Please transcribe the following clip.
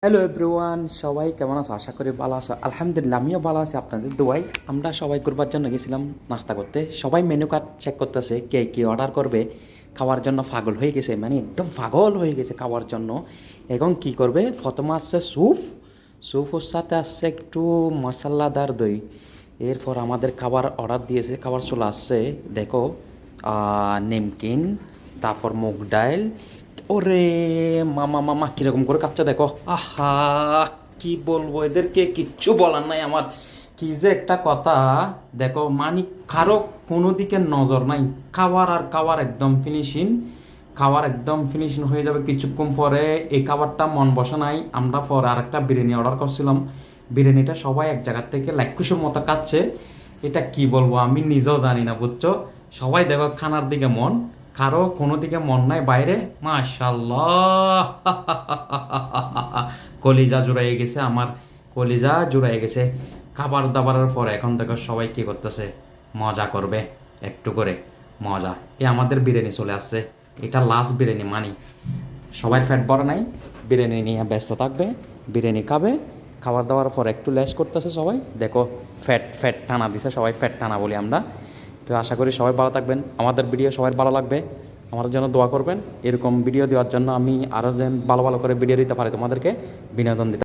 Hello everyone, সবাই কেমন আছো? আশা করি ভালো আছো। আলহামদুলিল্লাহ, আমিও ভালো আছি আপনাদের দোয়ায়। আমরা সবাই করবার জন্য গেছিলাম নাস্তা করতে। সবাই মেনু কার্ড চেক করতেছে কে কী অর্ডার করবে। খাওয়ার জন্য পাগল হয়ে গেছে, মানে একদম পাগল হয়ে গেছে খাওয়ার জন্য। এখন কি করবে? প্রথমে আসছে স্যুপ, স্যুপের সাথে আসছে একটু মশলাদার দই। এরপর আমাদের খাবার অর্ডার দিয়েছে, খাবার চলে আসছে। দেখো, নেমকিন, তারপর মুগ ডাল। ওরে মামা মামা কিরকম করে কাচ্চা দেখো, আহা কি বলবো, এদেরকে কিচ্ছু বলার নাই আমার। কি যে একটা কথা, দেখো মানে কারো কোনো দিকে নজর নাই। খাবার আর খাবার একদম ফিনিশিং, খাবার একদম ফিনিশিং হয়ে যাবে কিছুক্ষণ পরে। এই খাবারটা মন বসে নাই, আমরা পরে আরেকটা বিরিয়ানি অর্ডার করছিলাম। বিরিয়ানিটা সবাই এক জায়গার থেকে লাইকুশের মতো খাচ্ছে। এটা কি বলবো আমি নিজেও জানি না, বুঝছো? সবাই দেখো খানার দিকে মন, কারো কোনো দিকে মন নাই বাইরে। মাশাল্লাহ, কলিজা জুড়াই গেছে আমার, কলিজা জুড়াই গেছে খাবার দাবারের পরে। এখন দেখো সবাই কি করতেছে, মজা করবে একটু করে মজা। আমাদের বিরিয়ানি চলে আসছে, এটা লাস্ট বিরিয়ানি মানি। সবাই ফ্যাট বড় নাই, বিরিয়ানি নিয়ে ব্যস্ত থাকবে, বিরিয়ানি খাবে। খাবার দাবার পর একটু ল্যাশ করতেছে সবাই, দেখো ফ্যাট ফ্যাট টানা দিছে, সবাই ফ্যাট টানা বলি আমরা। তো আশা করি সবাই ভালো থাকবেন, আমাদের ভিডিও সবাই ভালো লাগবে, আমাদের জন্য দোয়া করবেন। এরকম ভিডিও দেওয়ার জন্য আমি আরও যেন ভালো ভালো করে ভিডিও দিতে পারি, তোমাদেরকে বিনোদন দিতে।